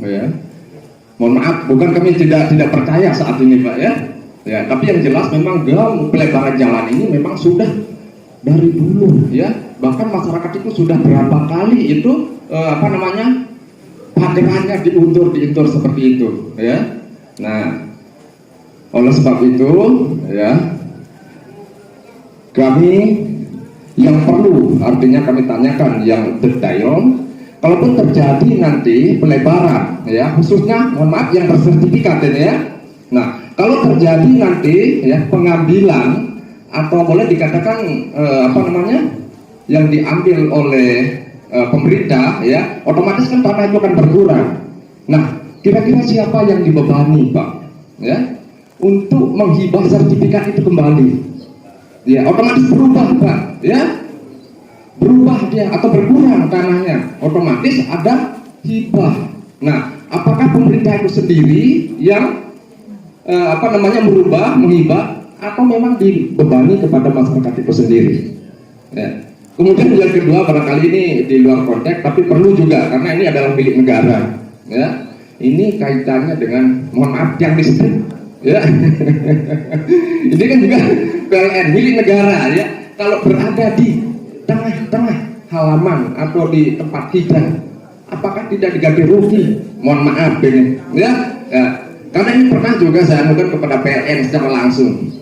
ya. Mohon maaf, bukan kami tidak percaya saat ini Pak ya. Ya, tapi yang jelas memang gang pelebaran jalan ini memang sudah dari dulu ya. Bahkan masyarakat itu sudah berapa kali itu pademannya diundur seperti itu ya. Nah, oleh sebab itu ya, kami yang perlu artinya kami tanyakan yang detail, kalaupun terjadi nanti pelebaran ya, khususnya mohon maaf yang bersertifikat ini ya. Nah, kalau terjadi nanti ya pengambilan atau boleh dikatakan yang diambil oleh pemerintah ya, otomatis kan tanah itu akan berkurang. Nah, kira-kira siapa yang dibebani Pak ya untuk menghibah sertifikat itu kembali? Ya, otomatis berubah Pak ya, berubah dia atau berkurang tanahnya, otomatis ada hibah. Nah, apakah pemerintah itu sendiri yang merubah, menghibah, atau memang dibebani kepada masyarakat itu sendiri ya. Kemudian yang kedua, barangkali ini di luar konteks tapi perlu juga karena ini adalah milik negara ya. Ini kaitannya dengan mohon maaf yang listrik ya. Ini kan juga PLN milik negara ya. Kalau berada di tengah-tengah halaman atau di tempat kita, apakah tidak diganti rugi? Mohon maaf ini ya. Karena ini pernah juga saya anukan kepada PLN secara langsung.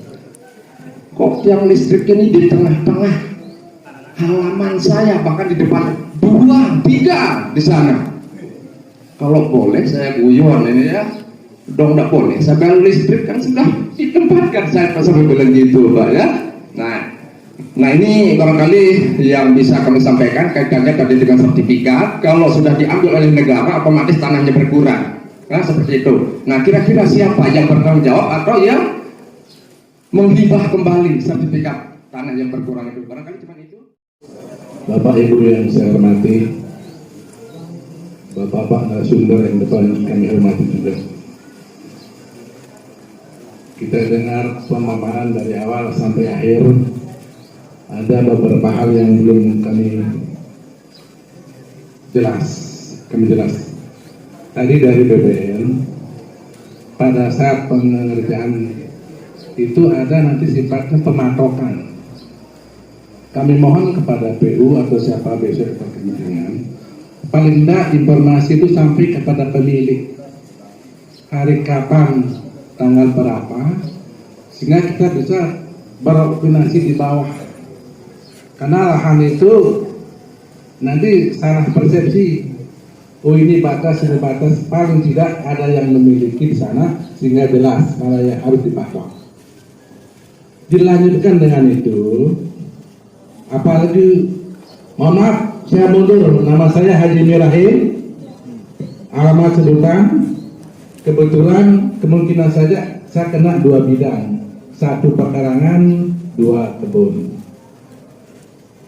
Kok yang listrik ini di tengah-tengah halaman saya, bahkan di depan 2, 3 di sana. Kalau boleh saya guyon ini ya, dong tidak boleh. Saya bayar listrik kan sudah ditempatkan, saya sampai bilang gitu Pak ya. Nah ini barangkali yang bisa kami sampaikan kaitannya tadi dengan sertifikat. Kalau sudah diambil oleh negara, otomatis tanahnya berkurang. Nah seperti itu. Nah kira-kira siapa yang bertanggung jawab atau yang menghibah kembali sertifikat tanah yang berkurang itu? Barangkali cuma itu. Bapak Ibu yang saya hormati, Bapak narasumber yang depan kami hormati juga. Kita dengar pemaparan dari awal sampai akhir. Ada beberapa hal yang belum kami jelas. Tadi dari BBN, pada saat pengerjaan itu ada nanti sifatnya pematokan. Kami mohon kepada PU atau siapa besok berkepentingan, paling tidak informasi itu sampai kepada pemilik. Hari kapan, tanggal berapa, sehingga kita bisa beroperasi di bawah. Karena lahan itu nanti salah persepsi. Oh ini batas, paling tidak ada yang memiliki di sana sehingga jelas mana yang harus dipatok. Dilanjutkan dengan itu, apalagi mohon maaf saya mundur, nama saya Haji Mirahim, alamat sebutan, kebetulan kemungkinan saja saya kena 2 bidang, 1 pekarangan, 2 kebun.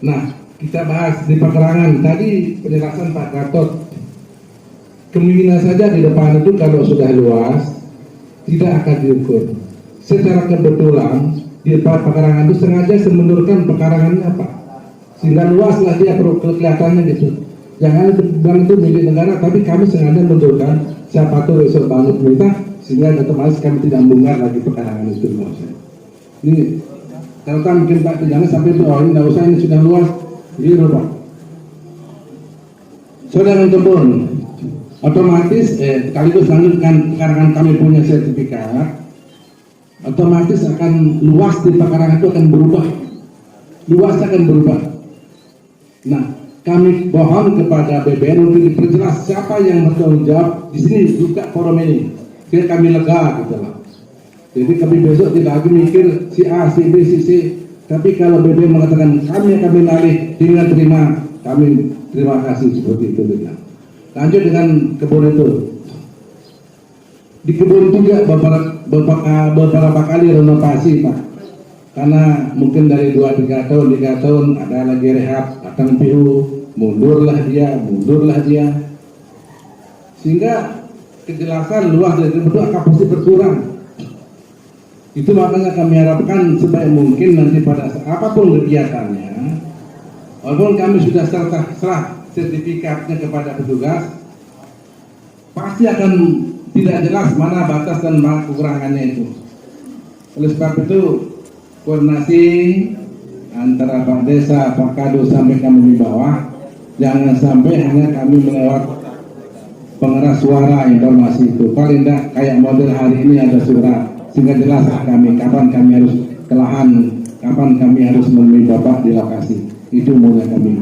Nah kita bahas di pekarangan tadi penjelasan Pak Gatot. Kemungkinan saja di depan itu kalau sudah luas tidak akan diukur. Secara kebetulan di depan pekarangan itu sengaja semundurkan pekarangannya apa? Sehingga luaslah dia kelihatannya gitu. Jangan bilang itu milik negara, tapi kami sengaja mundurkan. Siapa tuh besok bangun pemerintah sehingga otomatis kami tidak membongkar lagi pekarangan itu. Ini kalau kan mungkin Pak jangan sampai itu, oh ini tidak usah, ini sudah luas. Gitu Pak. Saudara kebun, otomatis sekaligus lanjutkan pekarangan kami punya sertifikat, otomatis akan luas di pekarangan itu akan berubah, luas akan berubah. Nah kami mohon kepada BBN untuk diperjelas siapa yang bertanggung jawab di sini juga forum ini, biar kami lega gitu lah. Jadi kami besok tidak lagi mikir si A, si B, si C, tapi kalau BBN mengatakan kami akan menalih, tinggal terima, kami terima kasih seperti itu. Lanjut dengan kebun itu. Di kebun juga beberapa kali renovasi Pak. Karena mungkin dari 2-3 tahun ada lagi rehab, datang PU, mundurlah dia. Sehingga kejelasan luas dari kebun itu akan pasti berkurang. Itu makanya kami harapkan sebaik mungkin nanti pada apapun kegiatannya, walaupun kami sudah serah sertifikatnya kepada petugas, pasti akan tidak jelas mana batas dan mana kekurangannya itu. Oleh sebab itu koordinasi antara Pak Desa, Pak Kado sampai kami di bawah, jangan sampai hanya kami melewat pengeras suara informasi itu. Paling tidak kayak model hari ini ada surat sehingga jelas kami kapan kami harus ke lahan, kapan kami harus menemui Bapak di lokasi. Itu mulai kami.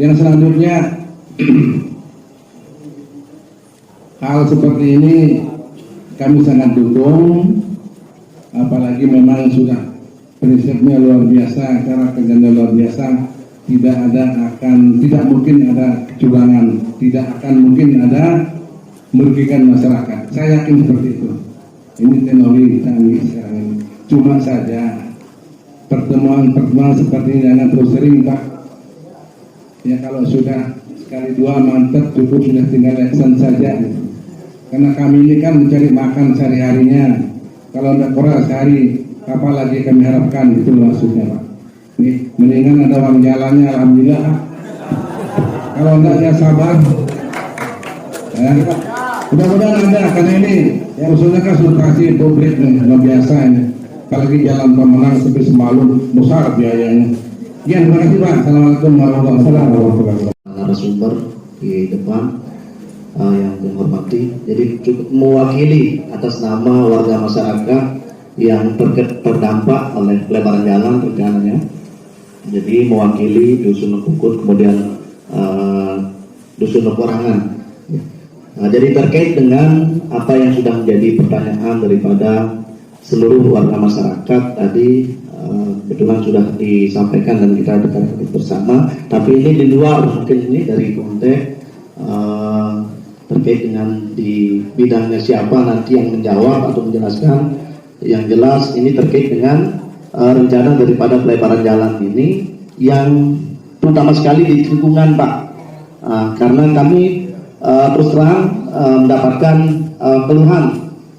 Yang selanjutnya hal seperti ini kami sangat dukung, apalagi memang sudah prinsipnya luar biasa, cara kerjanya luar biasa, tidak mungkin ada kecurangan, tidak akan mungkin ada merugikan masyarakat. Saya yakin seperti itu. Ini teknologi canggih sekarang ini. Cuma saja pertemuan seperti ini jangan terus sering, Pak. Ya kalau sudah sekali dua mantap cukup, sudah tinggal action saja. Karena kami ini kan mencari makan sehari-harinya. Kalau tidak kurang sehari, apa lagi kami harapkan, itu maksudnya, Pak. Nih, mendingan ada uang jalannya, alhamdulillah. Kalau tidak ya sabar. Ya, mudah-mudahan ada, karena ini yang usulnya kan sultasi publik nih, luar biasa ini. Apalagi jalan pemenang seperti semalam, besar biayanya. Ya, terima kasih, Pak. Assalamualaikum warahmatullahi wabarakatuh. Narasumber di depan yang menghormati, jadi cukup mewakili atas nama warga masyarakat yang terdampak oleh pelebaran jalan rencananya. Jadi mewakili Dusun Lekukut, kemudian Dusun Lekorangan. Jadi terkait dengan apa yang sudah menjadi pertanyaan daripada seluruh warga masyarakat tadi, kebetulan sudah disampaikan dan kita deklarasi bersama. Tapi ini di luar mungkin ini dari konteks terkait dengan di bidangnya siapa nanti yang menjawab atau menjelaskan. Yang jelas ini terkait dengan rencana daripada pelebaran jalan ini yang terutama sekali di lingkungan, Pak. Karena kami terus terang mendapatkan keluhan,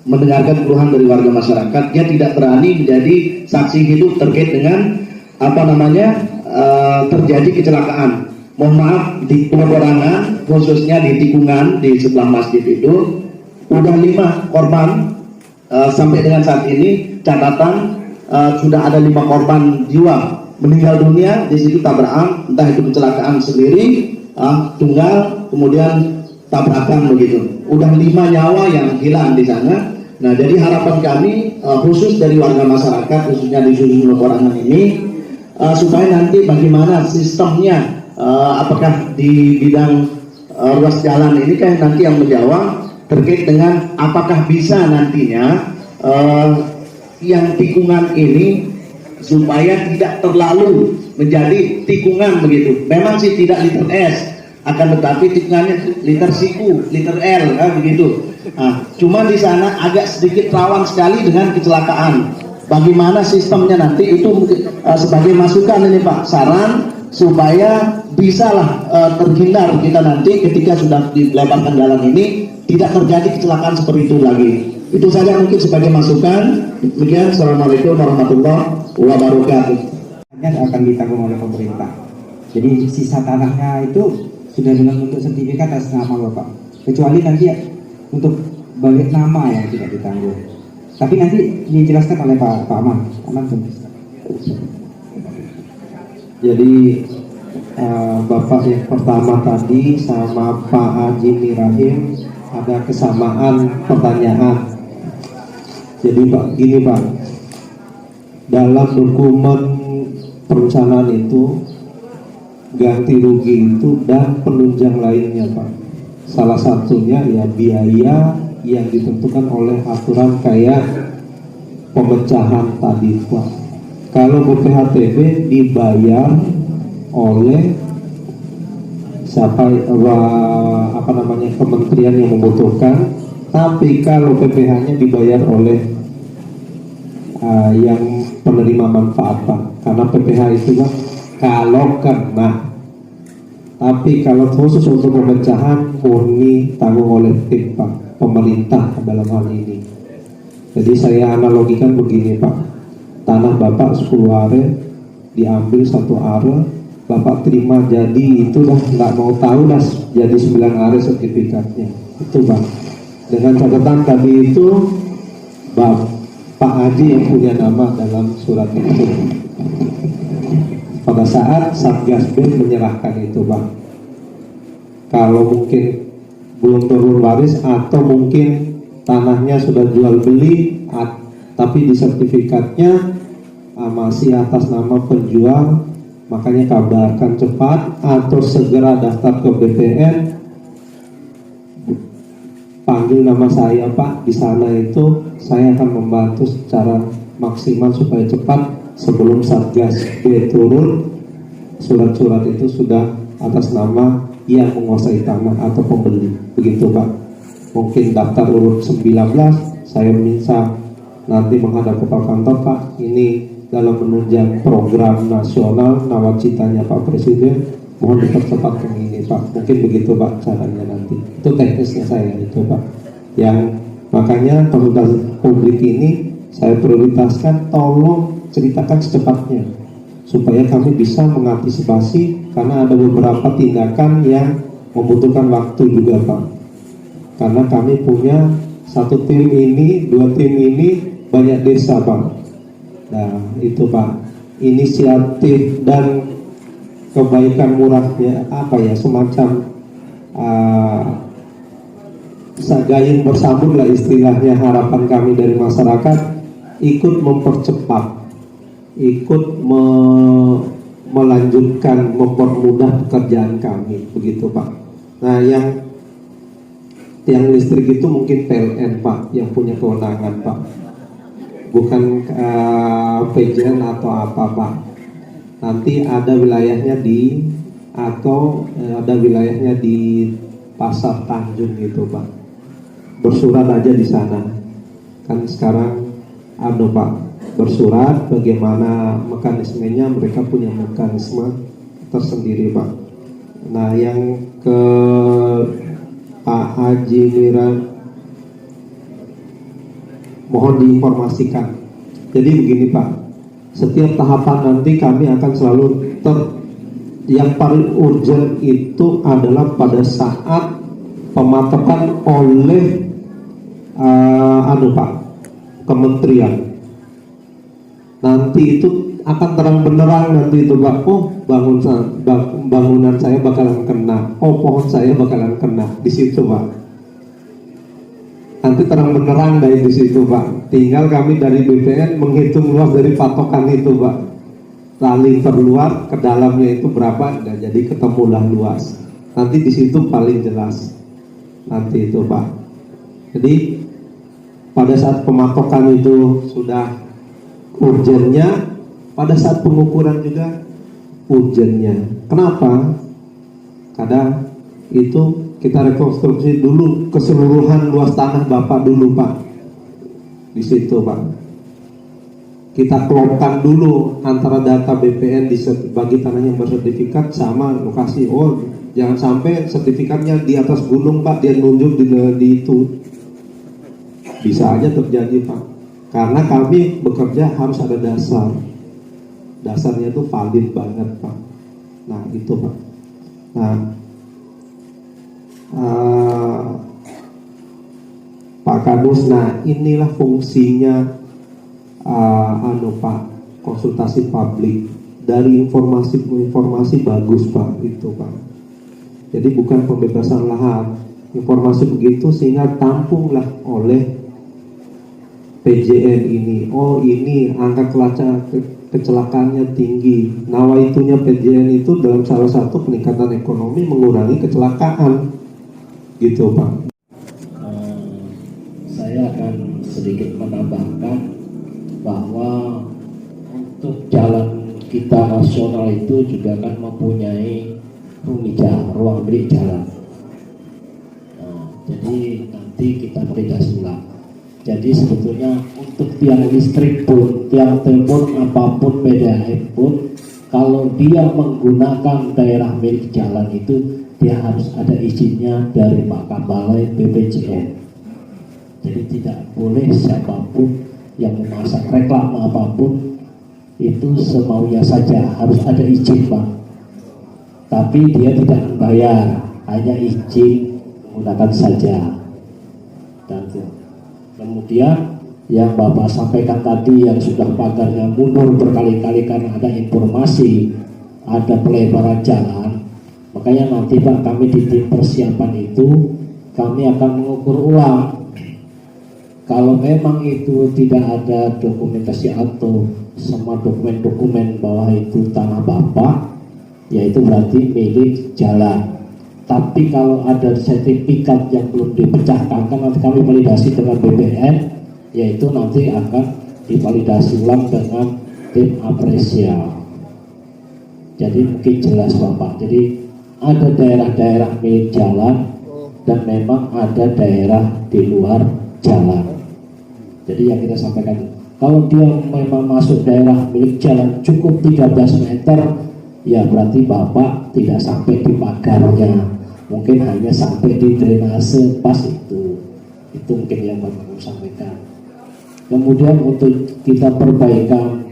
mendengarkan keluhan dari warga masyarakat. Dia tidak berani menjadi saksi hidup terkait dengan terjadi kecelakaan. Mohon maaf, di Lekorangan, khususnya di tikungan di sebelah masjid itu udah 5 korban. Sampai dengan saat ini catatan sudah ada 5 korban jiwa meninggal dunia di situ tabrakan, entah itu kecelakaan sendiri, tunggal, kemudian tabrakan begitu. Udah 5 nyawa yang hilang di sana. Nah, jadi harapan kami khusus dari warga masyarakat, khususnya di Dusun Lekorangan ini, supaya nanti bagaimana sistemnya, apakah di bidang ruas jalan ini kan nanti yang menjawab terkait dengan apakah bisa nantinya yang tikungan ini supaya tidak terlalu menjadi tikungan begitu. Memang sih tidak liter S, akan tetapi tikungannya liter siku, liter L, begitu. Cuma di sana agak sedikit rawan sekali dengan kecelakaan. Bagaimana sistemnya nanti itu sebagai masukan ini, Pak, saran supaya bisalah terhindar kita nanti ketika sudah dilebarkan jalan ini tidak terjadi kecelakaan seperti itu lagi. Itu saja mungkin sebagai masukan. Demikian, assalamualaikum warahmatullahi wabarakatuh. Akan ditanggung oleh pemerintah. Jadi sisa tanahnya itu sudah dengan bentuk sertifikat atas nama Bapak. Kecuali nanti untuk balik nama yang tidak ditanggung. Tapi nanti dijelaskan oleh Pak Aman. Jadi Bapak yang pertama tadi sama Pak Haji Mirahim ada kesamaan pertanyaan. Jadi Pak, gini Pak, dalam dokumen perencanaan itu ganti rugi itu dan penunjang lainnya Pak. Salah satunya ya biaya yang ditentukan oleh aturan kayak pemecahan tadi Pak. Kalau BPHTB dibayar oleh kementerian yang membutuhkan, tapi kalau PPH-nya dibayar oleh yang penerima manfaat Pak. Karena PPH itu Pak kalau kena, tapi kalau khusus untuk pemecahan murni tanggung oleh tim Pak, pemerintah dalam hal ini. Jadi saya analogikan begini Pak, tanah Bapak 10 are diambil 1 are, Bapak terima jadi itu dah nggak mau tahu dah jadi 9 hari sertifikatnya itu Bang. Dengan catatan tadi itu Pak Haji yang punya nama dalam surat itu pada saat Satgas B menyerahkan itu Bang. Kalau mungkin belum turun waris atau mungkin tanahnya sudah jual beli tapi di sertifikatnya masih atas nama penjual, makanya kabarkan cepat atau segera daftar ke BPN, panggil nama saya Pak, di sana itu saya akan membantu secara maksimal supaya cepat sebelum Satgas B turun, surat-surat itu sudah atas nama yang menguasai tanah atau pembeli, begitu Pak. Mungkin daftar urut 19, saya minta nanti menghadap ke Pak Kantor, Pak, ini dalam menunjang program nasional nawacitanya Pak Presiden, mohon dipercepat ini Pak. Mungkin begitu Pak caranya nanti. Itu teknisnya saya itu Pak. Yang makanya konsultasi publik ini saya prioritaskan, tolong ceritakan secepatnya supaya kami bisa mengantisipasi, karena ada beberapa tindakan yang membutuhkan waktu juga Pak. Karena kami punya satu tim ini, 2 tim ini, banyak desa Pak. Nah itu Pak, inisiatif dan kebaikan murahnya apa ya, semacam gayung bersambut lah istilahnya. Harapan kami dari masyarakat ikut mempercepat, ikut melanjutkan, mempermudah pekerjaan kami, begitu Pak. Nah yang listrik itu mungkin PLN Pak yang punya kewenangan Pak, bukan PJN atau apa Pak. Nanti ada wilayahnya ada wilayahnya di Pasar Tanjung itu Pak. Bersurat aja di sana. Kan sekarang Pak, bersurat bagaimana mekanismenya, mereka punya mekanisme tersendiri Pak. Nah yang ke Pak Haji Mira, mohon diinformasikan. Jadi begini Pak, setiap tahapan nanti kami akan selalu yang paling urgent itu adalah pada saat pematokan oleh Pak kementerian. Nanti itu akan terang benderang nanti itu Pak. Oh bangunan saya bakalan kena. Oh pohon saya bakalan kena di situ Pak. Nanti terang benderang dari di situ Pak. Tinggal kami dari BPN menghitung luas dari patokan itu Pak. Lalu terluar ke dalamnya itu berapa, dan jadi ketemulah luas. Nanti di situ paling jelas. Nanti itu Pak. Jadi pada saat pematokan itu sudah urgennya, pada saat pengukuran juga urgennya. Kenapa? Karena itu kita rekonstruksi dulu keseluruhan luas tanah Bapak dulu Pak. Di situ Pak. Kita klopkan dulu antara data BPN bagi tanah yang bersertifikat sama lokasi. Oh, jangan sampai sertifikatnya di atas gunung Pak, dia nunjuk di itu. Bisa aja terjadi Pak. Karena kami bekerja harus ada dasar. Dasarnya itu valid banget Pak. Nah itu Pak. Nah Pak Kadus, nah inilah fungsinya Pak, konsultasi publik. Dari informasi bagus Pak itu Pak. Jadi bukan pembebasan lahan, informasi begitu sehingga tampunglah oleh PJN ini. Oh ini angka kecelakaannya tinggi. Nawaitunya PJN itu dalam salah satu peningkatan ekonomi, mengurangi kecelakaan, gitu Pak. Saya akan sedikit menambahkan bahwa untuk jalan kita nasional itu juga kan mempunyai ruang milik jalan. Nah, jadi nanti kita validasi ulang. Jadi sebetulnya untuk tiang listrik pun, tiang telepon apapun, PDAM pun, kalau dia menggunakan daerah milik jalan itu, dia harus ada izinnya dari Pak Kabalai BPJN. Jadi tidak boleh siapapun yang memasang reklame apapun itu semaunya saja, harus ada izin Pak. Tapi dia tidak membayar. hanya izin menggunakan saja. Dan kemudian yang Bapak sampaikan tadi yang sudah pagarnya mundur berkali-kali karena ada informasi ada pelebaran jalan, makanya nanti Pak kami di tim persiapan itu kami akan mengukur ulang. Kalau memang itu tidak ada dokumentasi atau semua dokumen-dokumen bahwa itu tanah Bapak, yaitu berarti milik jalan. Tapi kalau ada sertifikat yang belum dipecahkan, kan nanti kami validasi dengan BPN, yaitu nanti akan divalidasi ulang dengan tim apresial. Jadi mungkin jelas Bapak. Jadi ada daerah-daerah milik jalan dan memang ada daerah di luar jalan. Jadi yang kita sampaikan, kalau dia memang masuk daerah milik jalan cukup 13 meter, ya berarti Bapak tidak sampai di pagarnya, mungkin hanya sampai di drainase pas itu mungkin yang Bapak mau sampaikan. Kemudian untuk kita perbaikan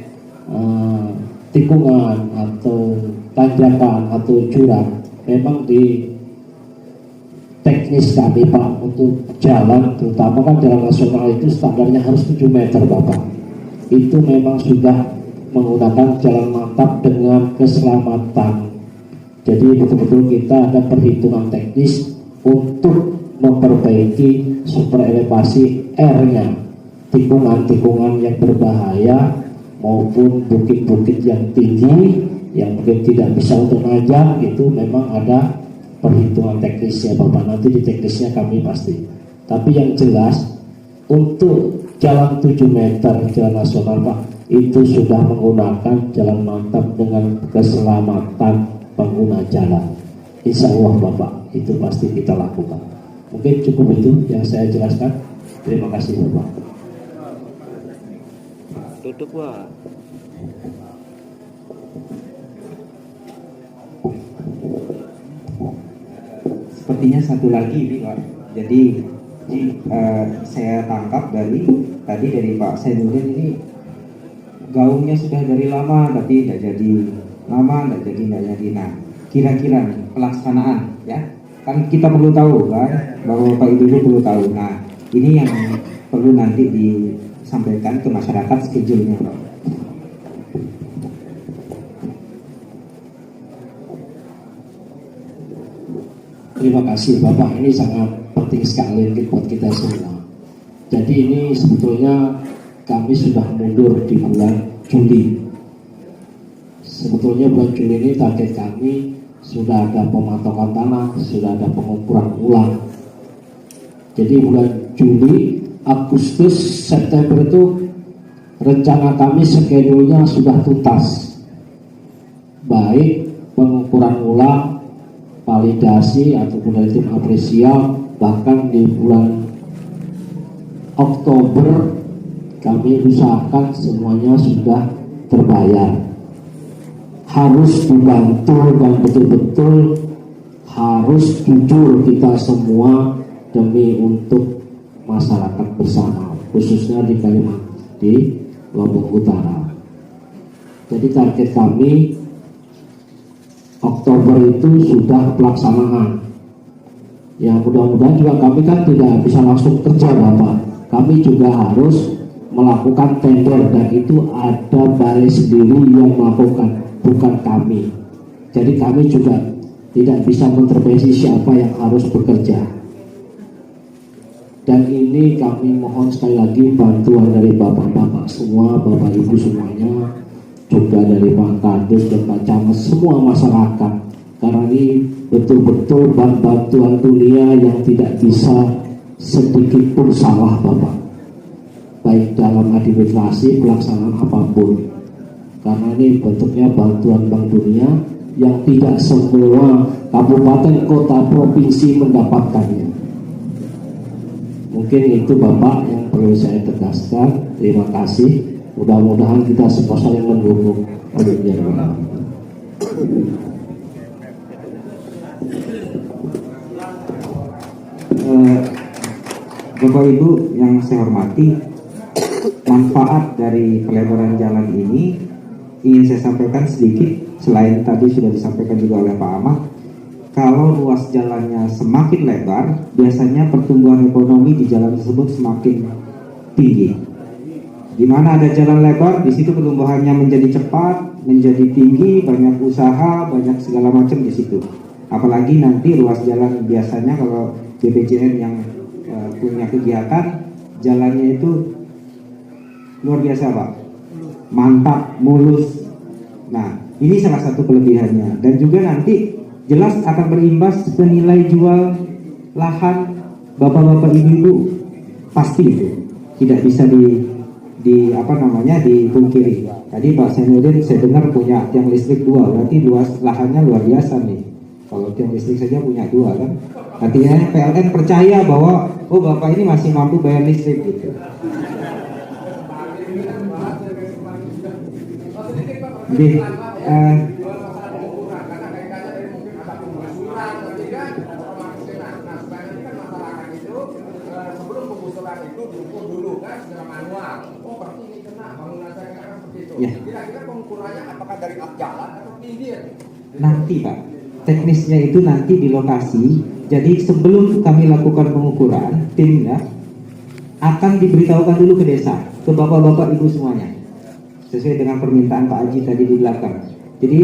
tikungan atau tanjakan atau jurang, memang di teknis kami Pak untuk jalan, terutama kan jalan nasional itu standarnya harus 7 meter Bapak. Itu memang sudah menggunakan jalan mantap dengan keselamatan. Jadi betul-betul kita ada perhitungan teknis untuk memperbaiki super elevasi R-nya, tikungan-tikungan yang berbahaya maupun bukit-bukit yang tinggi yang mungkin tidak bisa untuk nanjak, itu memang ada perhitungan teknisnya Bapak. Nanti di teknisnya kami pasti. Tapi yang jelas untuk jalan 7 meter jalan nasional Pak, itu sudah menggunakan jalan mantap dengan keselamatan pengguna jalan. Insya Allah Bapak, itu pasti kita lakukan. Mungkin cukup itu yang saya jelaskan. Terima kasih Bapak. Duduk Pak. Sepertinya satu lagi ini Pak. Jadi saya tangkap dari tadi dari Pak Zainuddin ini gaungnya sudah dari lama tapi tidak jadi, lama tidak jadi. Nah, kira-kira nih pelaksanaan ya, kan kita perlu tahu kan bahwa Bapak Ibu perlu tahu. Nah, ini yang perlu nanti disampaikan ke masyarakat schedule-nya Pak. Terima kasih Bapak, ini sangat penting sekali buat kita semua. Jadi ini sebetulnya kami sudah mundur di bulan Juli. Sebetulnya bulan Juli ini target kami sudah ada pematokan tanah, sudah ada pengukuran ulang. Jadi bulan Juli, Agustus, September itu rencana kami skedulnya sudah tuntas. Baik pengukuran ulang, validasi ataupun dari tim apresial, bahkan di bulan Oktober kami usahakan semuanya sudah terbayar. Harus dibantu dan betul-betul harus jujur kita semua demi untuk masyarakat bersama, khususnya di Kalimantan, di Lombok Utara. Jadi target kami Oktober itu sudah pelaksanaan. Ya mudah-mudahan juga kami kan tidak bisa langsung kerja Bapak. Kami juga harus melakukan tender dan itu ada balai sendiri yang melakukan, bukan kami. Jadi kami juga tidak bisa mengintervensi siapa yang harus bekerja. Dan ini kami mohon sekali lagi bantuan dari bapak-bapak semua, bapak ibu semuanya, juga dari Pak Kades dan Pak Camat, semua masyarakat, karena ini betul-betul bantuan dunia yang tidak bisa sedikit pun salah Bapak, baik dalam administrasi pelaksanaan apapun, karena ini bentuknya bantuan Bank Dunia yang tidak semua kabupaten, kota, provinsi mendapatkannya. Mungkin itu Bapak yang perlu saya tegaskan. Terima kasih. Mudah-mudahan kita semua saling mendukung. Bapak Ibu yang saya hormati, manfaat dari pelebaran jalan ini ingin saya sampaikan sedikit. Selain tadi sudah disampaikan juga oleh Pak Ahmad, kalau ruas jalannya semakin lebar, biasanya pertumbuhan ekonomi di jalan tersebut semakin tinggi. Di mana ada jalan lebar, di situ pertumbuhannya menjadi cepat, menjadi tinggi, banyak usaha, banyak segala macam di situ. Apalagi nanti ruas jalan biasanya kalau BPJN yang punya kegiatan, jalannya itu luar biasa Pak, mantap, mulus. Nah, ini salah satu kelebihannya. Dan juga nanti jelas akan berimbas ke nilai jual lahan bapak-bapak ibu-ibu, pasti itu tidak bisa dipungkiri. Tadi Pak Senudin saya dengar punya tiang listrik 2, berarti luas lahannya luar biasa nih. Kalau tiang listrik saja punya 2 kan, artinya PLN percaya bahwa oh bapak ini masih mampu bayar listrik gitu. Jadi Kira-kira pengukurannya apakah dari jalan atau tinggi ya? Nanti Pak, teknisnya itu nanti di lokasi. Jadi sebelum kami lakukan pengukuran, timnya akan diberitahukan dulu ke desa, ke bapak-bapak ibu semuanya, sesuai dengan permintaan Pak Haji tadi di belakang. Jadi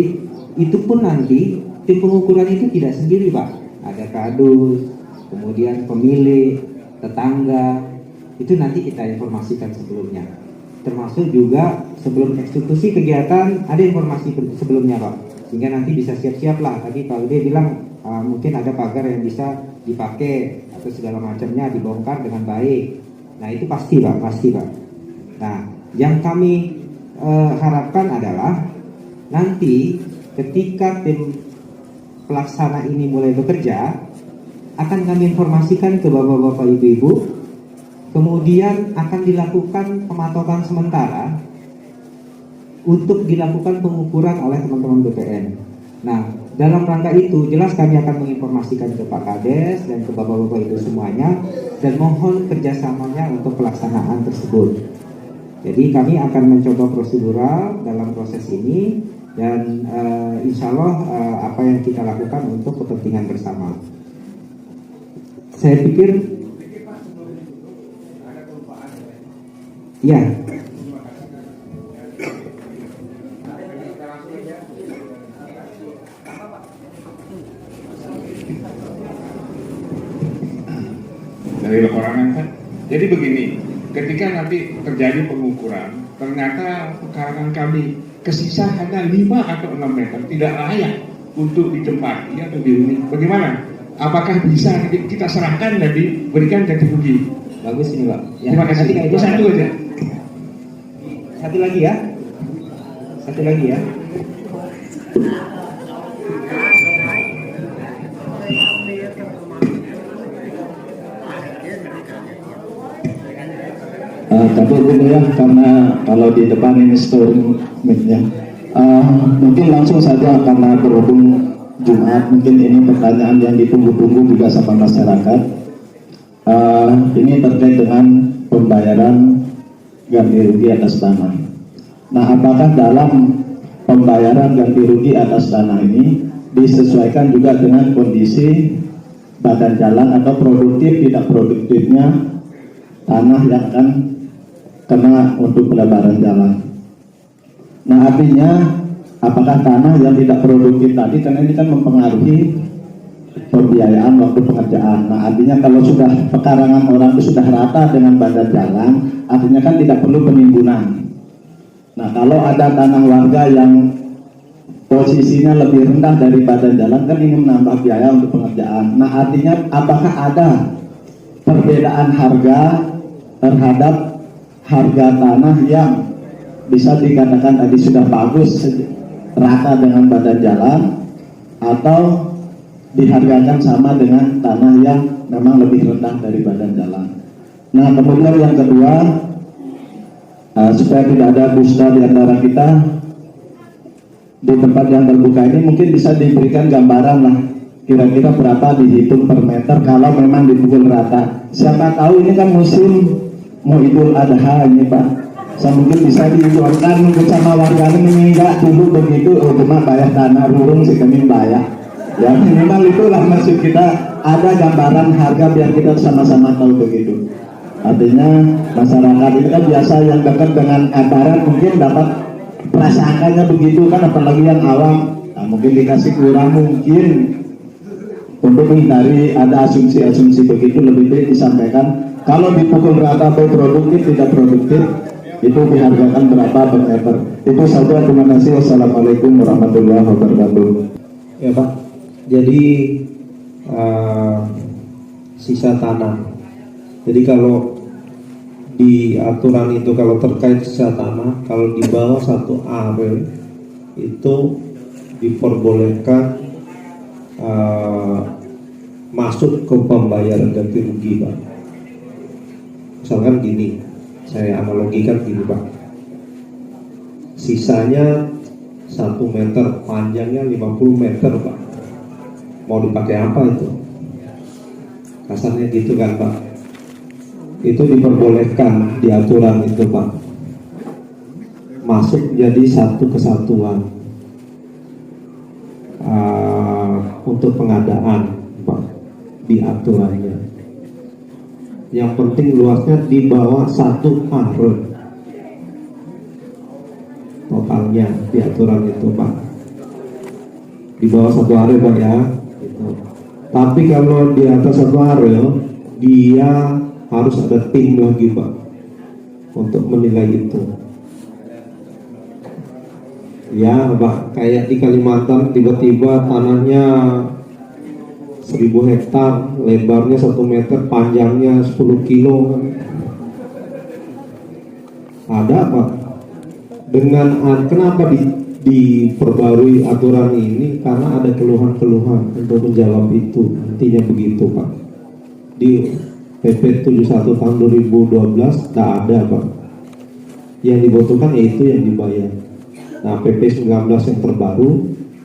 itu pun nanti tim pengukuran itu tidak sendiri Pak, ada kadus, kemudian pemilik, tetangga, itu nanti kita informasikan sebelumnya. Termasuk juga sebelum eksekusi kegiatan ada informasi sebelumnya Pak, sehingga nanti bisa siap-siap lah. Tadi Pak Ude bilang mungkin ada pagar yang bisa dipakai atau segala macamnya dibongkar dengan baik. Nah itu pasti Pak, pasti Pak. Nah yang kami harapkan adalah nanti ketika tim pelaksana ini mulai bekerja, akan kami informasikan ke bapak-bapak ibu-ibu. Kemudian akan dilakukan pematokan sementara untuk dilakukan pengukuran oleh teman-teman BPN. Nah, dalam rangka itu jelas kami akan menginformasikan ke Pak Kades dan ke bapak-bapak itu semuanya dan mohon kerjasamanya untuk pelaksanaan tersebut. Jadi kami akan mencoba prosedural dalam proses ini dan insya Allah apa yang kita lakukan untuk kepentingan bersama. Saya pikir ya. Dari laporan kan. Jadi begini, ketika nanti terjadi pengukuran, ternyata pekarangan kami kesisa hanya 5 atau 6 meter, tidak layak untuk ditempati atau dihuni. Bagaimana? Apakah bisa kita serahkan dan diberikan ganti rugi? Bagus ini Pak. Ya, terima kasih. Itu satu aja. Satu lagi ya. Satu lagi ya. Tapi dulu ya, karena kalau di depan ini storing mic-nya, mungkin langsung saja karena berhubung Jumat, mungkin ini pertanyaan yang ditunggu-tunggu juga sama masyarakat. Ini terkait dengan pembayaran ganti rugi atas tanah. Nah, apakah dalam pembayaran ganti rugi atas tanah ini disesuaikan juga dengan kondisi badan jalan atau produktif tidak produktifnya tanah yang akan kena untuk pelebaran jalan? Nah, artinya apakah tanah yang tidak produktif tadi, karena ini kan mempengaruhi pembiayaan waktu pengerjaan. Nah, artinya kalau sudah pekarangan orang itu sudah rata dengan badan jalan, artinya kan tidak perlu penimbunan. Nah, kalau ada tanah warga yang posisinya lebih rendah dari badan jalan, kan ini menambah biaya untuk pengerjaan. Nah, artinya apakah ada perbedaan harga terhadap harga tanah yang bisa dikatakan tadi sudah bagus rata dengan badan jalan, atau dihargakan sama dengan tanah yang memang lebih rendah dari badan jalan? Nah, kemudian yang kedua, supaya tidak ada dusta di antara kita, di tempat yang terbuka ini mungkin bisa diberikan gambaran lah, kira-kira berapa dihitung per meter kalau memang dipukul rata. Siapa tahu ini kan musim mau Idul Adha ini Pak, saya mungkin bisa diuangkan bersama warga ini, enggak dulu begitu, cuma bayar tanah rurung sih kami bayar. Ya minimal itulah maksud kita, ada gambaran harga biar kita sama-sama tahu begitu. Artinya masyarakat ini kan biasa yang dekat dengan aparat mungkin dapat perasaannya begitu kan, apalagi yang awam. Nah, mungkin dikasih kurang mungkin untuk menghindari ada asumsi-asumsi begitu, lebih baik disampaikan kalau dipukul rata baik produktif tidak produktif itu dihargakan berapa per meter. Itu saja, terima kasih. Wassalamualaikum warahmatullahi wabarakatuh. Ya Pak, jadi sisa tanah. Jadi kalau di aturan itu kalau terkait sisa tanah, kalau di bawah 1 are itu diperbolehkan masuk ke pembayaran ganti rugi Pak. Misalkan gini, saya analogikan gini Pak, sisanya 1 meter, panjangnya 50 meter Pak, mau dipakai apa itu? Kasarnya gitu kan Pak. Itu diperbolehkan di aturan itu Pak, masuk jadi satu kesatuan untuk pengadaan Pak di aturannya. Yang penting luasnya di bawah 1 are totalnya di aturan itu Pak, di bawah 1 are Pak ya gitu. Tapi kalau di atas 1 are dia harus ada tim lagi Pak untuk menilai itu. Ya Pak, kayak di Kalimantan tiba-tiba tanahnya 1000 hektar, lebarnya 1 meter, panjangnya 10 kilo. Ada Pak. Dengan kenapa diperbarui aturan ini? Karena ada keluhan-keluhan untuk menjawab itu. Intinya begitu Pak. Di PP 71 tahun 2012 tidak ada Pak. Yang dibutuhkan yaitu yang dibayar. Nah PP 19 yang terbaru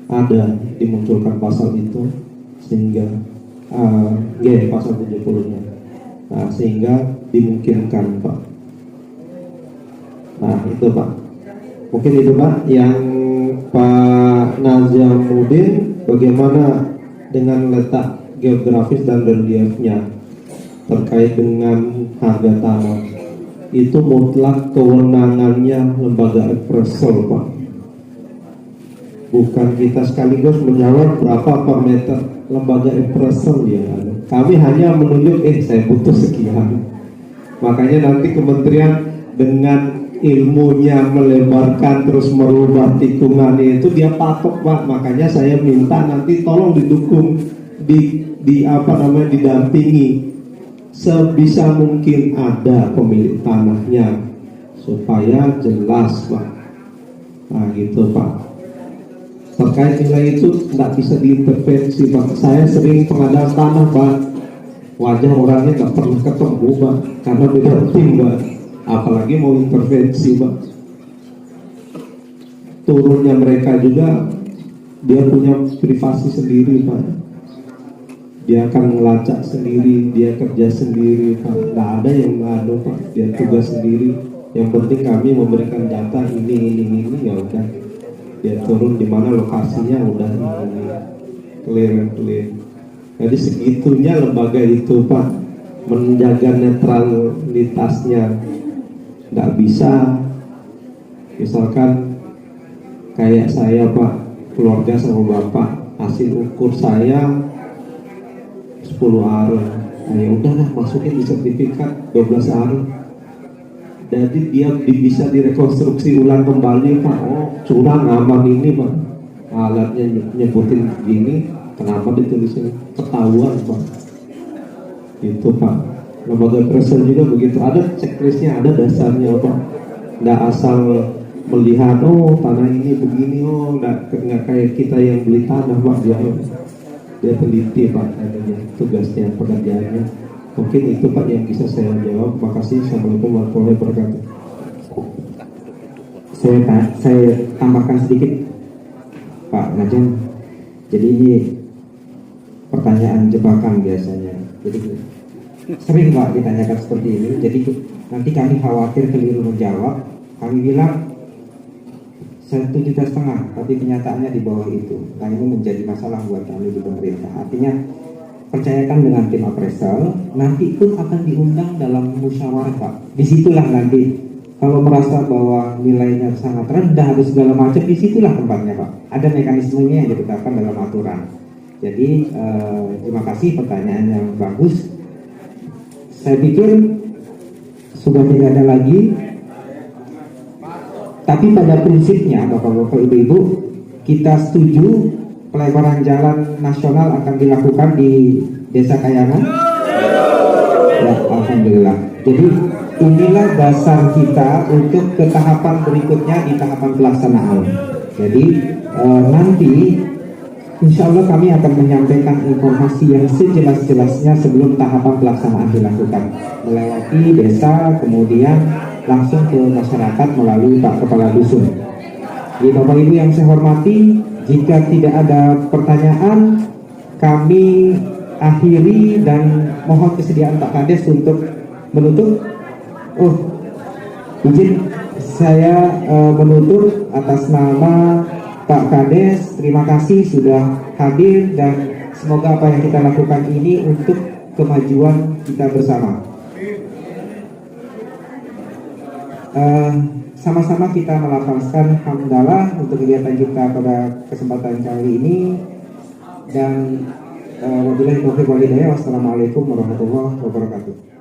ada dimunculkan pasal itu, sehingga pasal 70-nya. Nah sehingga dimungkinkan Pak. Nah itu Pak. Mungkin itu Pak. Yang Pak Nazamuddin, bagaimana dengan letak geografis dan reliefnya terkait dengan harga tanah? Itu mutlak kewenangannya lembaga appraisal Pak, bukan kita sekaligus menjawab berapa per meter. Lembaga appraisal ya, kami hanya menunjuk saya butuh sekian. Makanya nanti kementerian dengan ilmunya melebarkan terus merubah tikungannya itu dia patok Pak. Makanya saya minta nanti tolong didukung, didampingi sebisa mungkin ada pemilik tanahnya supaya jelas Pak. Nah gitu Pak. Terkait nilai itu tidak bisa diintervensi Pak. Saya sering pengadaan tanah Pak, wajah orangnya nggak pernah ketemu Pak, karena beda tim Pak. Apalagi mau intervensi Pak. Turunnya mereka juga dia punya privasi sendiri Pak. Dia akan melacak sendiri, dia kerja sendiri Pak. Nggak ada yang ngadu Pak, dia tugas sendiri. Yang penting kami memberikan data ini ya udah. Dia turun di mana lokasinya udah ini clear. Jadi segitunya lembaga itu Pak, menjaga netralitasnya. Nggak bisa misalkan kayak saya Pak, keluarga sama bapak, hasil ukur saya 10 are. Nah ya udahlah masukin di sertifikat 12 are. Jadi dia bisa direkonstruksi ulang kembali Pak. Oh curang aman ini Pak, alatnya nyebutin gini, kenapa ditulisnya ketahuan Pak. Itu Pak. Lembaga appraisal juga begitu, ada checklistnya, ada dasarnya Pak. Nggak asal melihat tanah ini begini, nggak kayak kita yang beli tanah Pak. Dia teliti Pak, adanya tugasnya, pekerjaannya. Mungkin itu Pak yang bisa saya jawab. Makasih. Assalamualaikum warahmatullahi wabarakatuh. Saya tambahkan sedikit Pak Najam. Jadi ini pertanyaan jebakan biasanya. Jadi sering Pak ditanyakan seperti ini. Jadi nanti kami khawatir keliru menjawab. Kami bilang 1,5 juta, tapi kenyataannya di bawah itu. Nah, ini menjadi masalah buat kami di pemerintah. Artinya percayakan dengan tim appraisal, nanti pun akan diundang dalam musyawarah, Pak. Disitulah nanti kalau merasa bahwa nilainya sangat rendah atau segala macam, disitulah tempatnya, Pak. Ada mekanismenya yang ditetapkan dalam aturan. Jadi terima kasih, pertanyaan yang bagus. Saya pikir sudah tidak ada lagi. Tapi pada prinsipnya, Bapak-Bapak, Ibu-Ibu, kita setuju pelebaran jalan nasional akan dilakukan di Desa Kayangan. Ya, alhamdulillah. Jadi inilah dasar kita untuk ke tahapan berikutnya di tahapan pelaksanaan. Jadi nanti insya Allah kami akan menyampaikan informasi yang sejelas-jelasnya sebelum tahapan pelaksanaan dilakukan. Melewati desa, kemudian langsung ke masyarakat melalui Pak Kepala Dusun. Jadi Bapak Ibu yang saya hormati, jika tidak ada pertanyaan, kami akhiri dan mohon kesediaan Pak Kades untuk menutup. Izin saya menutup atas nama Pak Kades. Terima kasih sudah hadir dan semoga apa yang kita lakukan ini untuk kemajuan kita bersama. Sama-sama kita melafazkan hamdalah untuk kegiatan kita pada kesempatan kali ini, dan wabillahi taufiq wal hidayah. Wassalamualaikum warahmatullahi wabarakatuh.